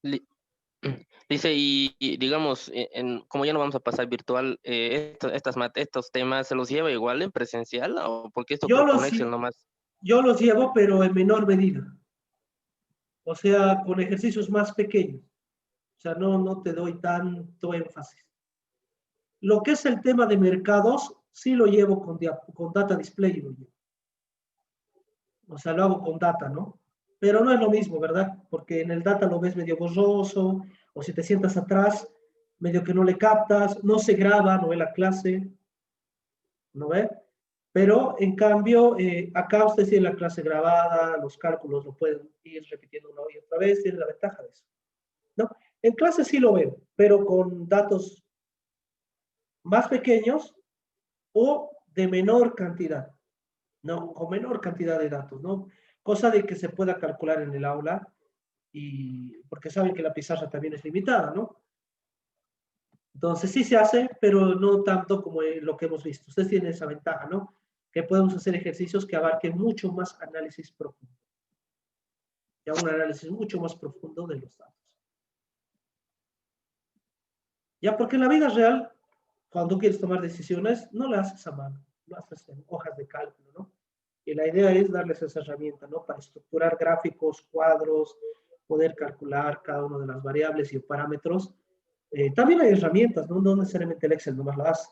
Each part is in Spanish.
Li- Dice, y digamos, como ya no vamos a pasar virtual, estos temas, ¿se los lleva igual en presencial? ¿O porque esto Yo creo con los, Excel nomás? yo los llevo, pero en menor medida, o sea, con ejercicios más pequeños. O sea, no te doy tanto énfasis. Lo que es el tema de mercados, sí lo llevo con Data Display, lo llevo. O sea, lo hago con Data, ¿no? Pero no es lo mismo, ¿verdad? Porque en el Data lo ves medio borroso, o si te sientas atrás, medio que no le captas, no se graba, no ve la clase, ¿no ve? Pero en cambio, acá usted tiene la clase grabada, los cálculos lo pueden ir repitiendo una y otra vez, tiene la ventaja de eso, ¿no? En clase sí lo veo, pero con datos más pequeños o de menor cantidad, ¿no? Con menor cantidad de datos, ¿no? Cosa de que se pueda calcular en el aula y porque saben que la pizarra también es limitada, ¿no? Entonces sí se hace, pero no tanto como lo que hemos visto. Ustedes tienen esa ventaja, ¿no? Que podemos hacer ejercicios que abarquen mucho más análisis profundo. Ya un análisis mucho más profundo de los datos. Ya porque en la vida real, cuando quieres tomar decisiones, no lo haces a mano, lo haces en hojas de cálculo, ¿no? Y la idea es darles esa herramienta, ¿no? Para estructurar gráficos, cuadros, poder calcular cada una de las variables y parámetros. También hay herramientas, ¿no? No necesariamente el Excel nomás lo hace.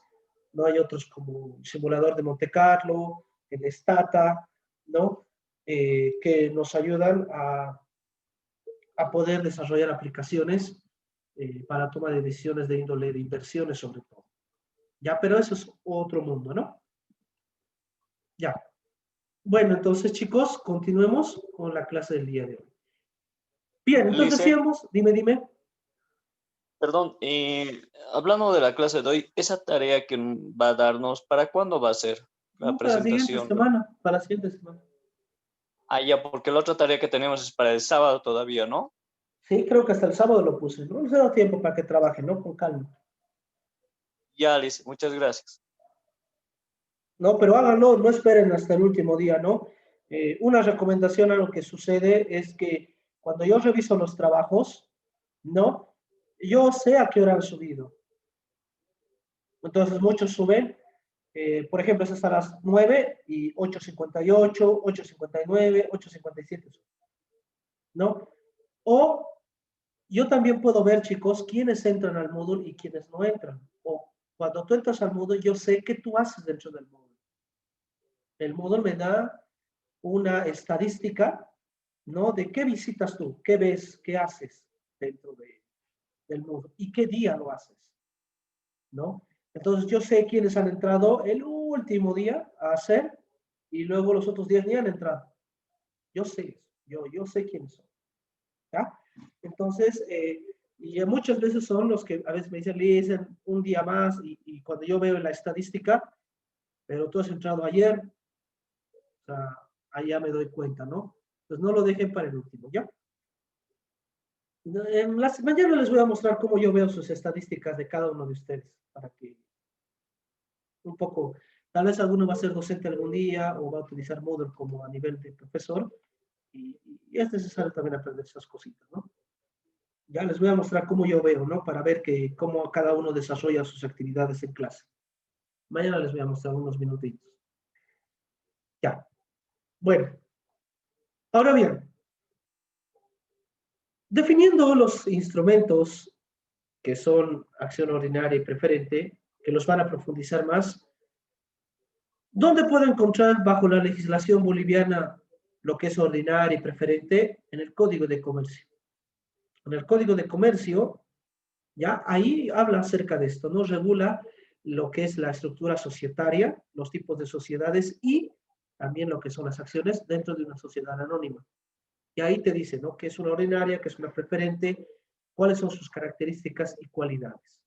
No hay otros como el simulador de Monte Carlo, el Stata, ¿no? Que nos ayudan a poder desarrollar aplicaciones para toma de decisiones de índole de inversiones sobre todo. Ya, pero eso es otro mundo, ¿no? Ya. Bueno, entonces chicos, continuemos con la clase del día de hoy. Bien, entonces Lice, decíamos, dime. perdón, hablando de la clase de hoy, esa tarea que va a darnos, ¿para cuándo va a ser la Para la siguiente presentación? semana, para la siguiente semana. Ah, ya, porque la otra tarea que tenemos es para el sábado todavía, ¿no? Sí, creo que hasta el sábado lo puse. No les da tiempo para que trabajen, ¿no? Con calma. Ya, Lice, muchas gracias. No, pero háganlo, no esperen hasta el último día, ¿no? Una recomendación a lo que sucede es que cuando yo reviso los trabajos, ¿no? Yo sé a qué hora han subido. Entonces muchos suben, por ejemplo, es hasta las 9 y 8:58, 8:59, 8:57, ¿no? O yo también puedo ver, chicos, quiénes entran al Moodle y quiénes no entran. O cuando tú entras al Moodle, yo sé qué tú haces dentro del Moodle. El Moodle me da una estadística, ¿no? De qué visitas tú, qué ves, qué haces dentro del Moodle y qué día lo haces, ¿no? Entonces yo sé quiénes han entrado el último día a hacer y luego los otros días ni han entrado. Yo sé, yo sé quiénes son, ¿ya? Entonces, y muchas veces son los que a veces me dicen, le dicen un día más y cuando yo veo la estadística, pero tú has entrado ayer, o sea, ahí ya me doy cuenta, ¿no? Entonces no lo dejen para el último, ¿ya? Mañana les voy a mostrar cómo yo veo sus estadísticas de cada uno de ustedes, para que un poco, tal vez alguno va a ser docente algún día o va a utilizar Moodle como a nivel de profesor y es necesario también aprender esas cositas, ¿no? Ya les voy a mostrar cómo yo veo, ¿no? Para ver cómo cada uno desarrolla sus actividades en clase. Mañana les voy a mostrar unos minutitos. Ya. Bueno, ahora bien, definiendo los instrumentos que son acción ordinaria y preferente, que los van a profundizar más, ¿dónde puedo encontrar bajo la legislación boliviana lo que es ordinaria y preferente? En el Código de Comercio. En el Código de Comercio, ya ahí habla acerca de esto, ¿no? Regula lo que es la estructura societaria, los tipos de sociedades y también lo que son las acciones dentro de una sociedad anónima. Y ahí te dice, ¿no? ¿Qué es una ordinaria, qué es una preferente, cuáles son sus características y cualidades?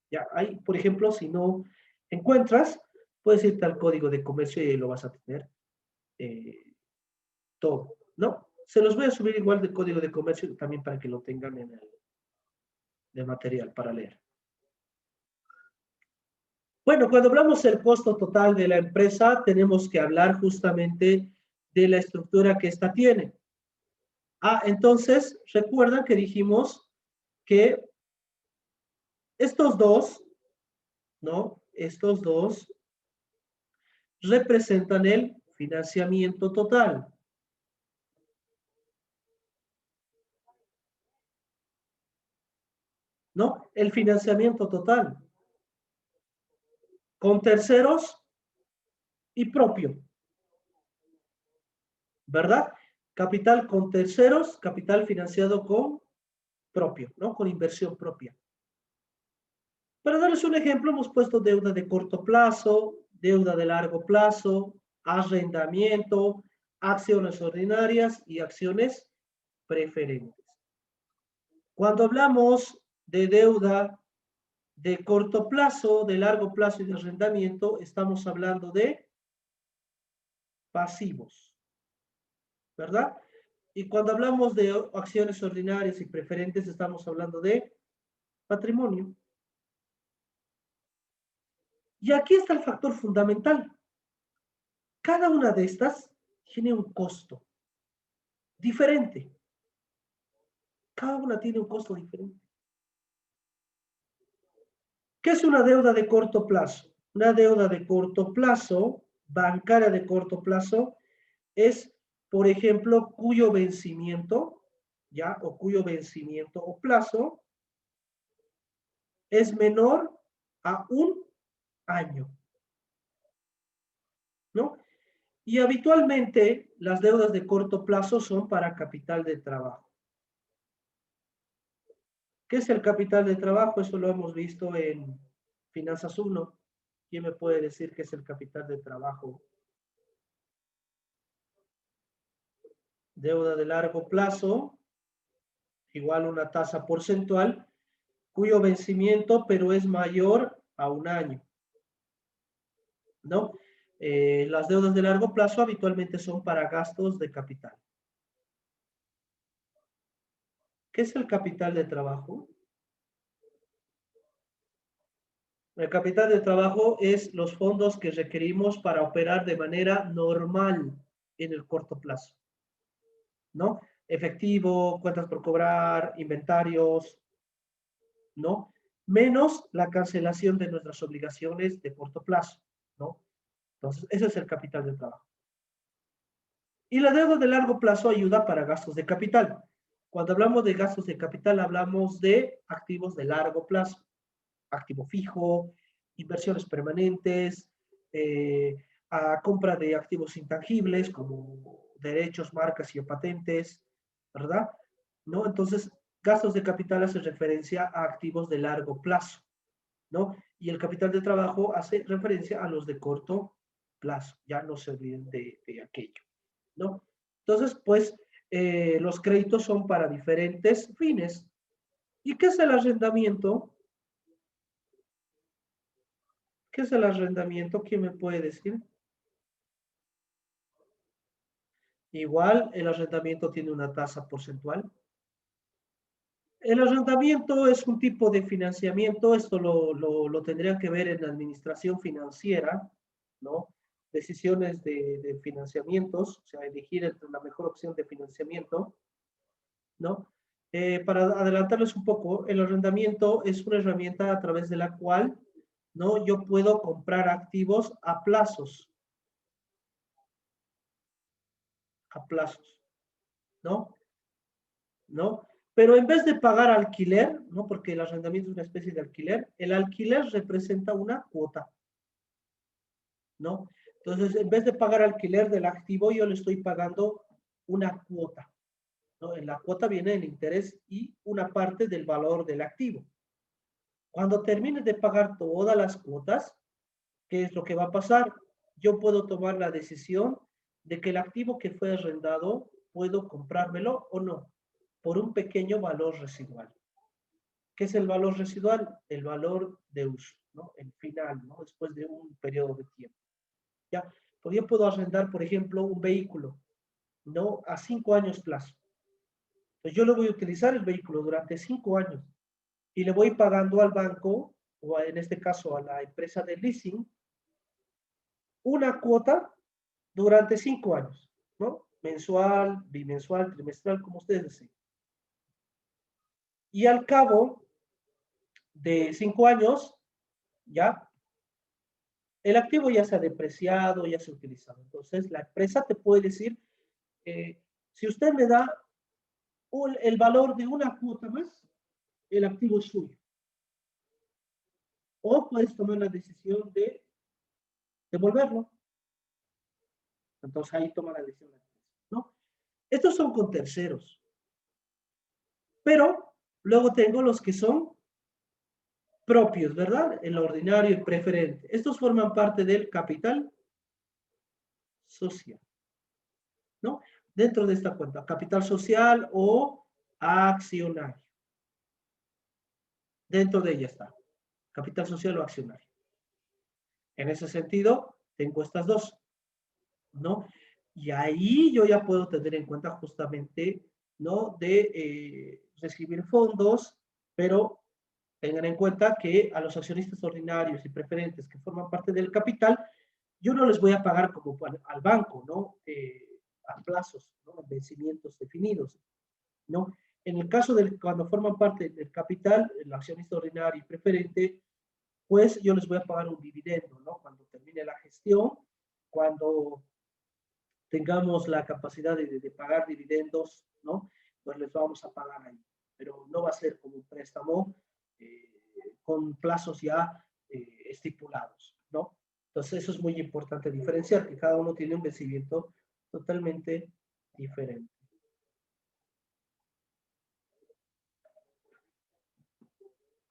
Ya, ahí, por ejemplo, si no encuentras, puedes irte al Código de Comercio y ahí lo vas a tener eh, todo, ¿no? Se los voy a subir igual del Código de Comercio también para que lo tengan en el material para leer. Bueno, cuando hablamos del costo total de la empresa, tenemos que hablar justamente de la estructura que ésta tiene. Entonces, recuerdan que dijimos que estos dos, ¿no? Estos dos representan el financiamiento total. ¿No? El financiamiento total. Con terceros y propio. ¿Verdad? Capital con terceros, capital financiado con propio, ¿no? Con inversión propia. Para darles un ejemplo, hemos puesto deuda de corto plazo, deuda de largo plazo, arrendamiento, acciones ordinarias y acciones preferentes. Cuando hablamos de deuda de corto plazo, de largo plazo y de arrendamiento, estamos hablando de pasivos, ¿verdad? Y cuando hablamos de acciones ordinarias y preferentes, estamos hablando de patrimonio. Y aquí está el factor fundamental. Cada una de estas tiene un costo diferente. Cada una tiene un costo diferente. ¿Qué es una deuda de corto plazo? Una deuda de corto plazo, bancaria de corto plazo, es, por ejemplo, cuyo vencimiento, ¿ya? O cuyo vencimiento o plazo es menor a un año, ¿no? Y habitualmente las deudas de corto plazo son para capital de trabajo. ¿Qué es el capital de trabajo? Eso lo hemos visto en Finanzas 1. ¿Quién me puede decir qué es el capital de trabajo? Deuda de largo plazo, igual una tasa porcentual, cuyo vencimiento pero es mayor a un año, ¿no? Las deudas de largo plazo habitualmente son para gastos de capital. ¿Qué es el capital de trabajo? El capital de trabajo es los fondos que requerimos para operar de manera normal en el corto plazo, ¿no? Efectivo, cuentas por cobrar, inventarios, ¿no? Menos la cancelación de nuestras obligaciones de corto plazo, ¿no? Entonces, ese es el capital de trabajo. Y la deuda de largo plazo ayuda para gastos de capital. Cuando hablamos de gastos de capital, hablamos de activos de largo plazo, activo fijo, inversiones permanentes, a compra de activos intangibles como derechos, marcas y patentes, ¿verdad? ¿No? Entonces, gastos de capital hace referencia a activos de largo plazo, ¿no? Y el capital de trabajo hace referencia a los de corto plazo, ya no se olviden de aquello, ¿no? Entonces, pues, los créditos son para diferentes fines. ¿Y qué es el arrendamiento? ¿Qué es el arrendamiento? ¿Quién me puede decir? Igual, el arrendamiento tiene una tasa porcentual. El arrendamiento es un tipo de financiamiento, esto lo tendría que ver en la administración financiera, ¿no? Decisiones de financiamientos, o sea, elegir entre la mejor opción de financiamiento, ¿no? Para adelantarles un poco, el arrendamiento es una herramienta a través de la cual, ¿no? Yo puedo comprar activos a plazos, ¿no? ¿No? Pero en vez de pagar alquiler, ¿no? Porque el arrendamiento es una especie de alquiler, el alquiler representa una cuota, ¿no? Entonces, en vez de pagar alquiler del activo, yo le estoy pagando una cuota, ¿no? En la cuota viene el interés y una parte del valor del activo. Cuando termine de pagar todas las cuotas, ¿qué es lo que va a pasar? Yo puedo tomar la decisión de que el activo que fue arrendado, puedo comprármelo o no, por un pequeño valor residual. ¿Qué es el valor residual? El valor de uso, ¿no? El final, ¿no? Después de un periodo de tiempo. ¿Ya? Porque yo puedo arrendar, por ejemplo, un vehículo, ¿no? A 5 años plazo. Entonces yo lo voy a utilizar el vehículo durante 5 años y le voy pagando al banco, o en este caso a la empresa de leasing, una cuota durante 5 años, ¿no? Mensual, bimensual, trimestral, como ustedes deseen. y al cabo de 5 años, ya, el activo ya se ha depreciado, ya se ha utilizado. Entonces, la empresa te puede decir, si usted me da el valor de una cuota más, el activo es suyo. O puedes tomar la decisión de devolverlo. Entonces, ahí toma la decisión, ¿no? Estos son con terceros. Pero luego tengo los que son propios, ¿verdad? El ordinario y preferente. Estos forman parte del capital social, ¿no? Dentro de esta cuenta, capital social o accionario. Dentro de ella está, capital social o accionario. En ese sentido, tengo estas dos, ¿no? Y ahí yo ya puedo tener en cuenta justamente, ¿no? De recibir fondos, pero tengan en cuenta que a los accionistas ordinarios y preferentes que forman parte del capital, yo no les voy a pagar como al banco, ¿no? A plazos, ¿no? Vencimientos definidos, ¿no? En el caso de cuando forman parte del capital, el accionista ordinario y preferente, pues yo les voy a pagar un dividendo, ¿no? Cuando termine la gestión, cuando tengamos la capacidad de pagar dividendos, ¿no? Pues les vamos a pagar ahí. Pero no va a ser como un préstamo con plazos ya estipulados, ¿no? Entonces eso es muy importante diferenciar, que cada uno tiene un vencimiento totalmente diferente.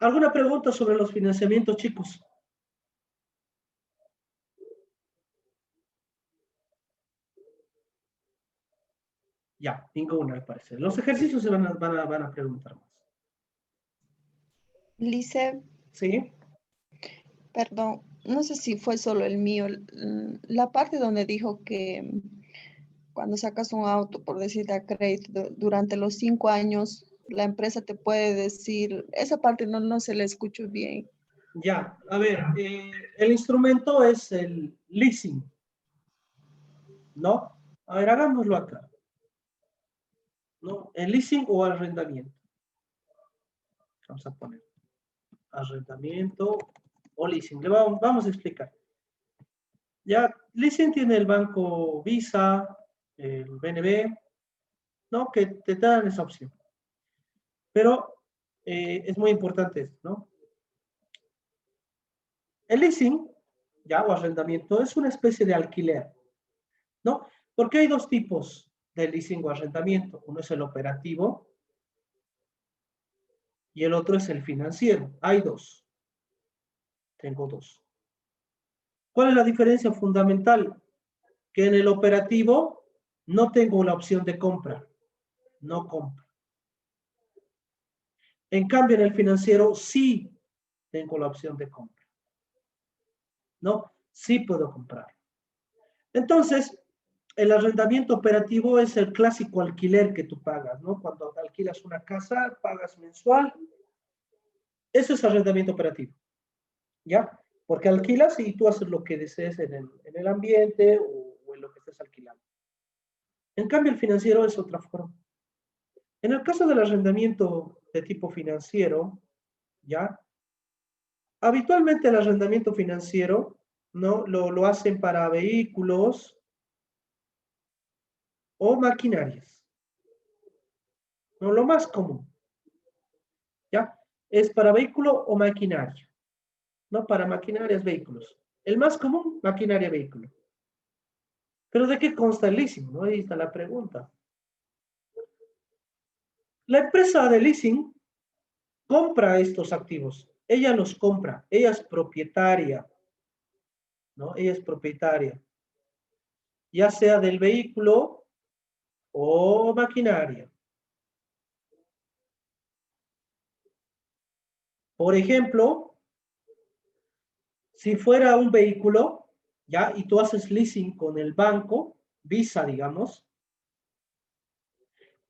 ¿Alguna pregunta sobre los financiamientos, chicos? Ya, ninguna al parecer. Los ejercicios se van a preguntar más. Lice, ¿Sí? perdón, no sé si fue solo el mío, la parte donde dijo que cuando sacas un auto, por decirte a crédito, durante los 5 años, la empresa te puede decir, esa parte no se la escucho bien. Ya, a ver, el instrumento es el leasing, ¿no? A ver, hagámoslo acá, ¿no? El leasing o arrendamiento. Vamos a poner arrendamiento o leasing. Vamos a explicar. Ya, leasing tiene el banco Visa, el BNB, ¿no? Que te dan esa opción. Pero es muy importante esto, ¿no? El leasing, ya, o arrendamiento, es una especie de alquiler, ¿no? Porque hay dos tipos de leasing o arrendamiento. Uno es el operativo y el otro es el financiero. Hay dos. Tengo dos. ¿Cuál es la diferencia fundamental? Que en el operativo no tengo la opción de compra. No compro. En cambio, en el financiero sí tengo la opción de compra. ¿No? Sí puedo comprar. Entonces, el arrendamiento operativo es el clásico alquiler que tú pagas, ¿no? Cuando alquilas una casa, pagas mensual. Eso es arrendamiento operativo, ¿ya? Porque alquilas y tú haces lo que desees en el ambiente o en lo que estés alquilando. En cambio, el financiero es otra forma. En el caso del arrendamiento de tipo financiero, ¿ya? Habitualmente el arrendamiento financiero, ¿no? Lo hacen para vehículos o maquinarias. No, lo más común, ¿ya? Es para vehículo o maquinaria, ¿no? Para maquinarias, vehículos. El más común, maquinaria, vehículo. Pero ¿de qué consta el leasing? ¿No? Ahí está la pregunta. La empresa de leasing compra estos activos. Ella los compra. Ella es propietaria, ¿no? Ella es propietaria. Ya sea del vehículo o maquinaria. Por ejemplo, si fuera un vehículo, ¿ya? Y tú haces leasing con el banco, Visa, digamos,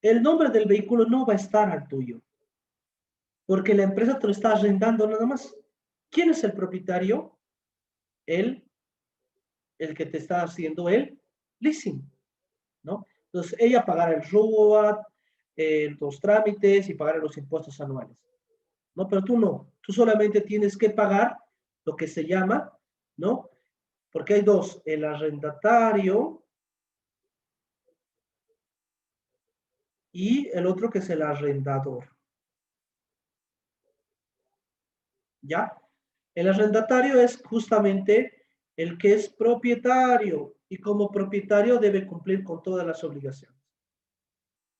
el nombre del vehículo no va a estar al tuyo, porque la empresa te lo está arrendando nada más. ¿Quién es el propietario? El que te está haciendo el leasing, ¿no? Entonces, ella pagará el RUAT, los trámites y pagar los impuestos anuales. ¿No? Pero tú no, tú solamente tienes que pagar lo que se llama, ¿no? Porque hay dos, el arrendatario y el otro que es el arrendador. ¿Ya? El arrendatario es justamente el que es propietario y como propietario debe cumplir con todas las obligaciones.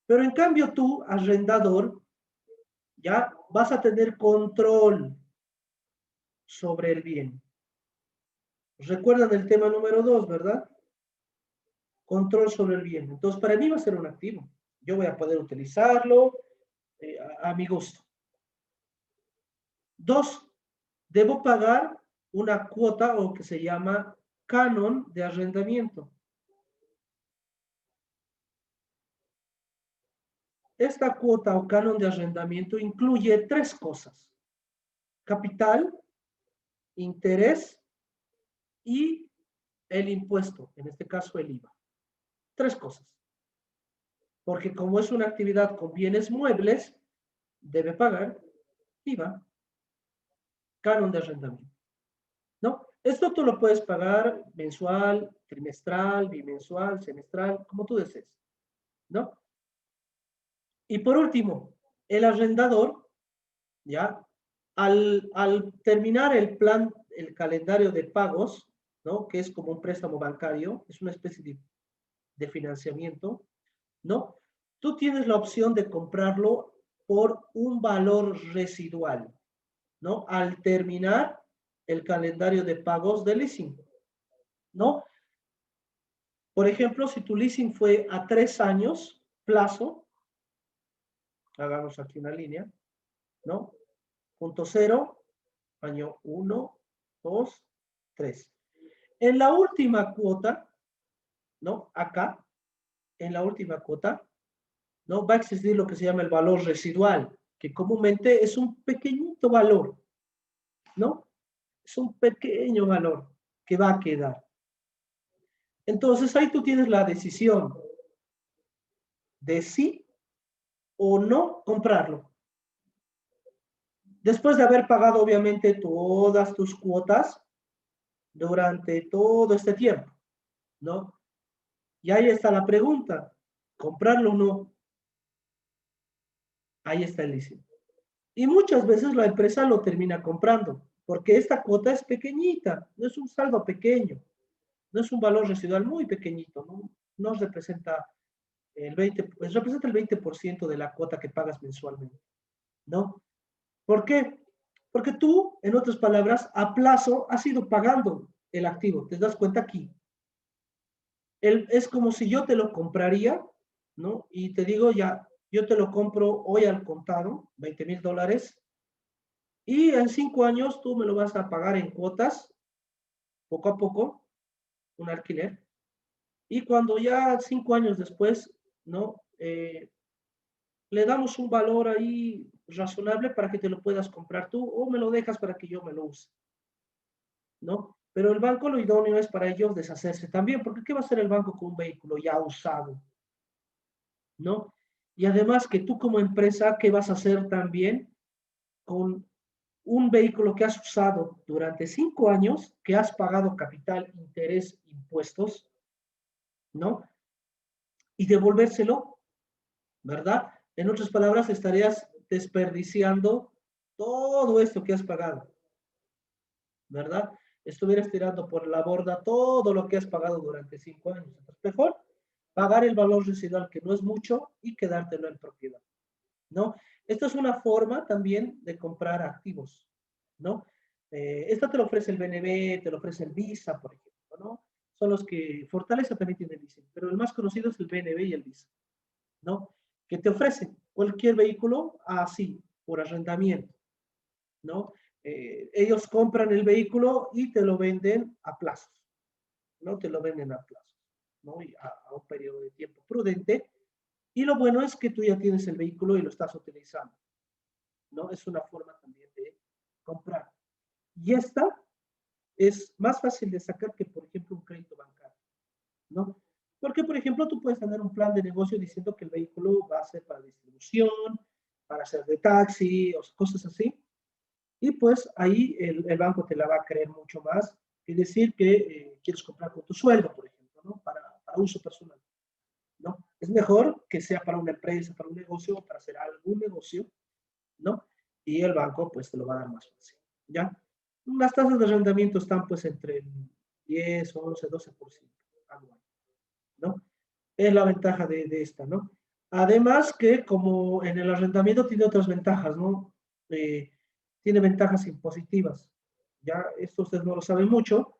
Pero en cambio tú, arrendador, ya vas a tener control sobre el bien. Recuerdan el tema número 2, ¿verdad? Control sobre el bien. Entonces, para mí va a ser un activo. Yo voy a poder utilizarlo a mi gusto. 2, debo pagar una cuota o que se llama canon de arrendamiento. Esta cuota o canon de arrendamiento incluye 3 cosas: capital, interés y el impuesto, en este caso el IVA. 3 cosas. Porque como es una actividad con bienes muebles, debe pagar IVA, canon de arrendamiento. ¿No? Esto tú lo puedes pagar mensual, trimestral, bimensual, semestral, como tú desees, ¿no? Y por último, el arrendador, ¿ya? Al terminar el plan, el calendario de pagos, ¿no? Que es como un préstamo bancario, es una especie de financiamiento, ¿no? Tú tienes la opción de comprarlo por un valor residual, ¿no? Al terminar el calendario de pagos de leasing, ¿no? Por ejemplo, si tu leasing fue a 3 años plazo, hagamos aquí una línea, ¿no? Punto 0, año 1, 2, 3. En la última cuota, ¿no? Acá, en la última cuota, ¿no? Va a existir lo que se llama el valor residual, que comúnmente es un pequeñito valor, ¿no? Es un pequeño valor que va a quedar. Entonces ahí tú tienes la decisión de sí o no comprarlo. Después de haber pagado obviamente todas tus cuotas durante todo este tiempo, ¿no? Y ahí está la pregunta, ¿comprarlo o no? Ahí está el leasing. Y muchas veces la empresa lo termina comprando, porque esta cuota es pequeñita, no es un saldo pequeño, no es un valor residual muy pequeñito, ¿no? No representa el 20, pues representa el 20% de la cuota que pagas mensualmente, ¿no? ¿Por qué? Porque tú, en otras palabras, a plazo has ido pagando el activo. ¿Te das cuenta aquí? Es como si yo te lo compraría, ¿no? Y te digo ya, yo te lo compro hoy al contado, $20,000, y en 5 años tú me lo vas a pagar en cuotas, poco a poco, un alquiler. Y cuando ya 5 años después, ¿no? Le damos un valor ahí razonable para que te lo puedas comprar tú o me lo dejas para que yo me lo use, ¿no? Pero el banco lo idóneo es para ellos deshacerse también, porque ¿qué va a hacer el banco con un vehículo ya usado, ¿no? Y además que tú como empresa, ¿qué vas a hacer también con un vehículo que has usado durante 5 años, que has pagado capital, interés, impuestos, ¿no? Y devolvérselo, ¿verdad? En otras palabras, estarías desperdiciando todo esto que has pagado, ¿verdad? Estuvieras tirando por la borda todo lo que has pagado durante 5 años. Entonces, mejor pagar el valor residual, que no es mucho, y quedártelo en propiedad, ¿no? Esto es una forma también de comprar activos, ¿no? Esto te lo ofrece el BNB, te lo ofrece el Visa, por ejemplo, ¿no? Son los que Fortaleza también tiene leasing, pero el más conocido es el BNB y el Visa, ¿no? Que te ofrecen cualquier vehículo así, por arrendamiento, ¿no? Ellos compran el vehículo y te lo venden a plazos, ¿no? Te lo venden a plazos, ¿no? Y a un periodo de tiempo prudente. Y lo bueno es que tú ya tienes el vehículo y lo estás utilizando, ¿no? Es una forma también de comprar. Y esta es más fácil de sacar que, por ejemplo, un crédito bancario, ¿no? Porque, por ejemplo, tú puedes tener un plan de negocio diciendo que el vehículo va a ser para distribución, para ser de taxi, o cosas así. Y pues ahí el banco te la va a creer mucho más que decir que quieres comprar con tu sueldo, por ejemplo, ¿no? Para uso personal, ¿no? Es mejor que sea para una empresa, para un negocio o para hacer algún negocio, ¿no? Y el banco pues te lo va a dar más fácil, ¿ya? Las tasas de arrendamiento están pues entre el 10, 11, 12% anual, ¿no? Es la ventaja de esta, ¿no? Además que como en el arrendamiento tiene otras ventajas, ¿no? Tiene ventajas impositivas. Ya, esto ustedes no lo saben mucho,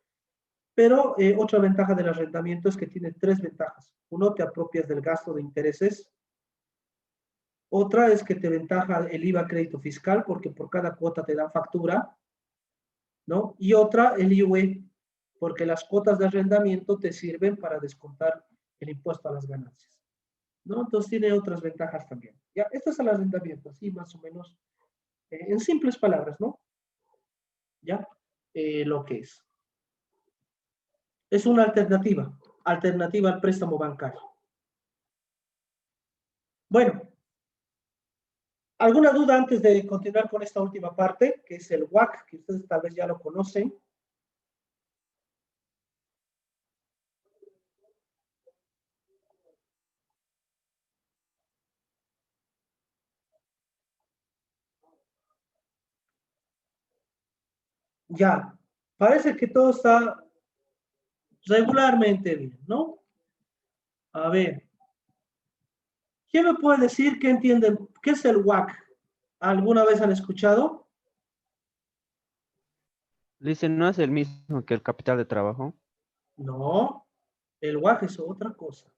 pero otra ventaja del arrendamiento es que tiene tres ventajas. Uno, te apropias del gasto de intereses. Otra es que te ventaja el IVA crédito fiscal, porque por cada cuota te dan factura, ¿no? Y otra, el IUE, porque las cuotas de arrendamiento te sirven para descontar el impuesto a las ganancias, ¿no? Entonces tiene otras ventajas también. Ya, esto es el arrendamiento, así más o menos, en simples palabras, ¿no? Ya, lo que es. Es una alternativa al préstamo bancario. Bueno, ¿alguna duda antes de continuar con esta última parte, que es el WAC, que ustedes tal vez ya lo conocen? Ya, parece que todo está regularmente bien, ¿no? A ver, ¿quién me puede decir qué entienden? ¿Qué es el WAC? ¿Alguna vez han escuchado? Dice, ¿no es el mismo que el capital de trabajo? No, el WAC es otra cosa.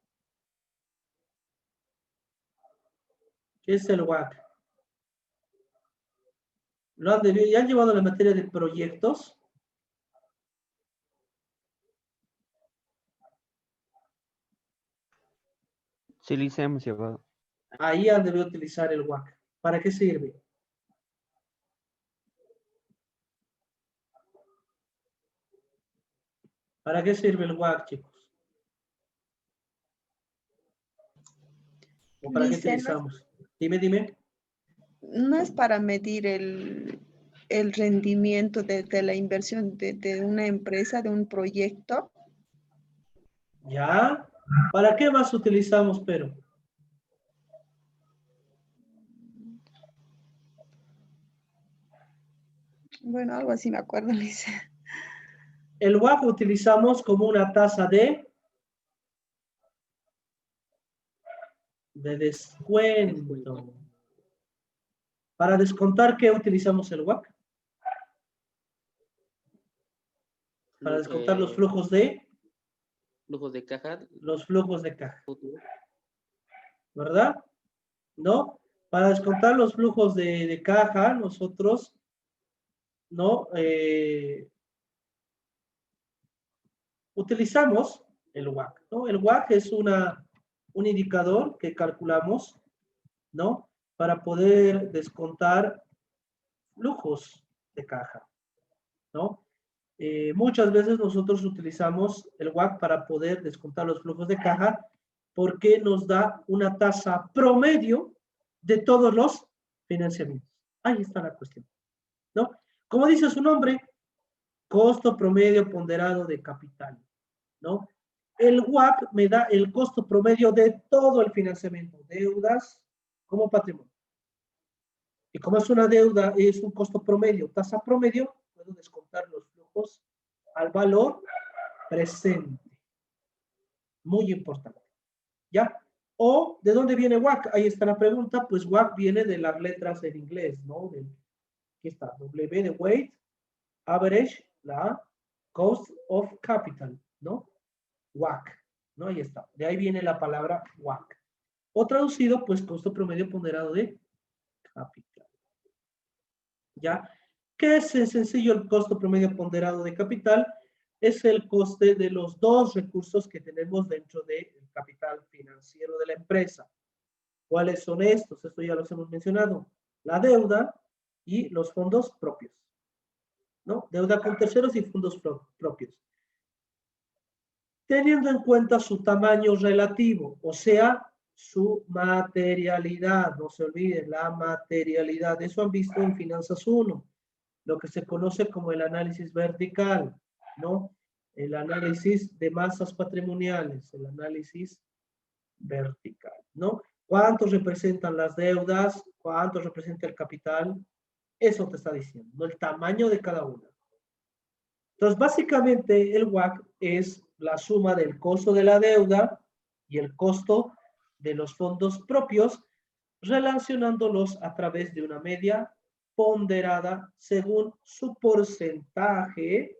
¿Qué es el WAC? ¿Ya han llevado la materia de proyectos? Sí, Lice, hemos llevado. Ahí han debido utilizar el WAC. ¿Para qué sirve? ¿Para qué sirve el WAC, chicos? ¿O para qué Dice, utilizamos? Dime. no es para medir el rendimiento de la inversión de una empresa, de un proyecto. ¿Ya? ¿Para qué más utilizamos, pero? Bueno, algo así me acuerdo, Lice. El WAC utilizamos como una tasa de descuento. Para descontar, ¿qué utilizamos el WAC? Para descontar los flujos de caja. los flujos de caja, Futuro. ¿verdad? ¿No? Para descontar los flujos de caja, nosotros, ¿no? Utilizamos el WAC, ¿no? El WAC es un indicador que calculamos, ¿no? Para poder descontar flujos de caja, ¿no? Muchas veces nosotros utilizamos el WAC para poder descontar los flujos de caja porque nos da una tasa promedio de todos los financiamientos. Ahí está la cuestión, ¿no? Como dice su nombre, costo promedio ponderado de capital, ¿no? El WAC me da el costo promedio de todo el financiamiento, deudas como patrimonio. Y como es una deuda, es un costo promedio, tasa promedio, puedo descontar los flujos al valor presente. Muy importante. ¿Ya? ¿O de dónde viene WAC? Ahí está la pregunta. Pues WAC viene de las letras en inglés, ¿no? Aquí está, W de weight, average, la cost of capital, ¿no? WAC, ¿no? Ahí está. De ahí viene la palabra WAC. O traducido, pues costo promedio ponderado de capital. ¿Ya? ¿Qué es en sencillo el costo promedio ponderado de capital? Es el coste de los dos recursos que tenemos dentro del capital financiero de la empresa. ¿Cuáles son estos? Esto ya los hemos mencionado. La deuda y los fondos propios, ¿no? Deuda con terceros y fondos propios. teniendo en cuenta su tamaño relativo, o sea, su materialidad. No se olviden, la materialidad. Eso han visto en Finanzas 1, lo que se conoce como el análisis vertical, ¿no? El análisis de masas patrimoniales, el análisis vertical, ¿no? ¿Cuánto representan las deudas? ¿Cuánto representa el capital? Eso te está diciendo, ¿no? El tamaño de cada una. Entonces, básicamente, el WACC es la suma del costo de la deuda y el costo de los fondos propios, relacionándolos a través de una media ponderada según su porcentaje,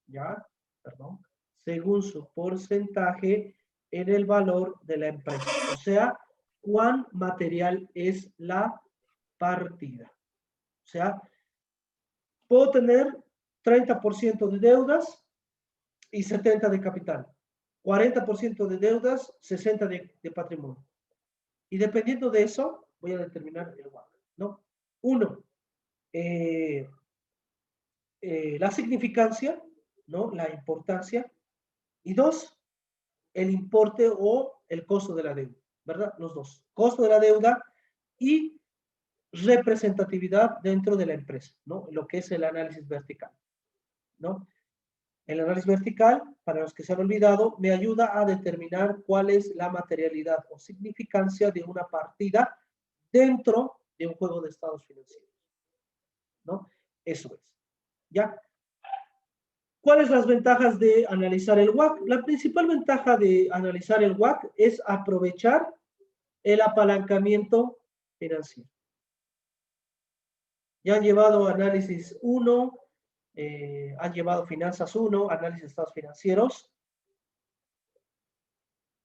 ¿ya? Perdón, según su porcentaje en el valor de la empresa. O sea, cuán material es la partida. O sea, puedo tener 30% de deudas y 70% de capital. 40% de deudas, 60% de patrimonio. Y dependiendo de eso, voy a determinar el WACC, ¿no? Uno, la significancia, ¿no? La importancia. Y dos, el importe o el costo de la deuda, ¿verdad? Los dos. Costo de la deuda y representatividad dentro de la empresa, ¿no? Lo que es el análisis vertical, ¿no? El análisis vertical, para los que se han olvidado, me ayuda a determinar cuál es la materialidad o significancia de una partida dentro de un juego de estados financieros, ¿no? Eso es. ¿Ya? ¿Cuáles las ventajas de analizar el WACC? La principal ventaja de analizar el WACC es aprovechar el apalancamiento financiero. Ya han llevado análisis 1, han llevado finanzas 1, análisis de estados financieros.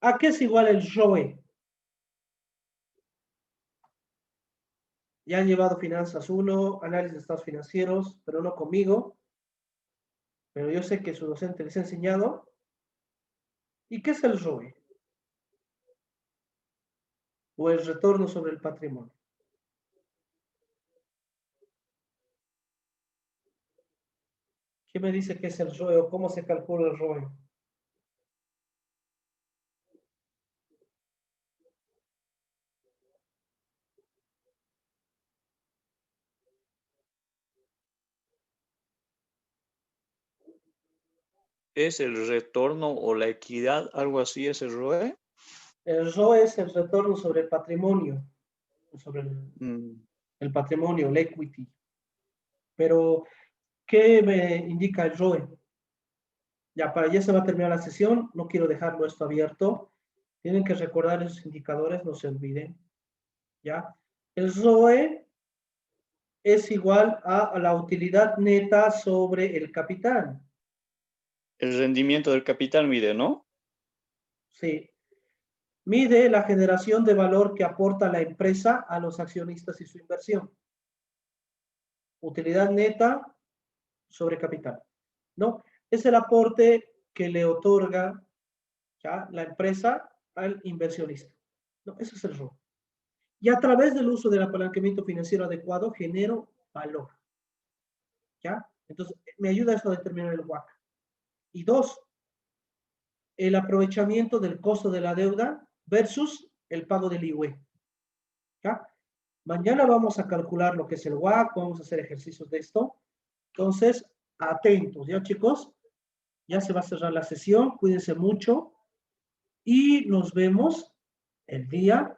¿A qué es igual el ROE? Ya han llevado finanzas 1, análisis de estados financieros, pero no conmigo. Pero yo sé que su docente les ha enseñado. ¿Y qué es el ROE? O el retorno sobre el patrimonio. ¿Qué me dice que es el ROE o cómo se calcula el ROE? ¿Es el retorno o la equidad? ¿Algo así es el ROE? El ROE es el retorno sobre el patrimonio, sobre el patrimonio, el equity. Pero, ¿qué me indica el ROE? Ya se va a terminar la sesión, no quiero dejarlo esto abierto. Tienen que recordar esos indicadores, no se olviden. ¿Ya? El ROE es igual a la utilidad neta sobre el capital. El rendimiento del capital mide, ¿no? Sí. Mide la generación de valor que aporta la empresa a los accionistas y su inversión. Utilidad neta sobre capital, ¿no? Es el aporte que le otorga, ¿ya?, la empresa al inversionista, ¿no? Ese es el ROE. Y a través del uso del apalancamiento financiero adecuado genero valor, ¿ya? Entonces, me ayuda esto a determinar el WACC. Y dos, el aprovechamiento del costo de la deuda versus el pago del IUE, ¿ya? Mañana vamos a calcular lo que es el WACC, vamos a hacer ejercicios de esto. Entonces, atentos, ¿ya, chicos? Ya se va a cerrar la sesión, cuídense mucho y nos vemos el día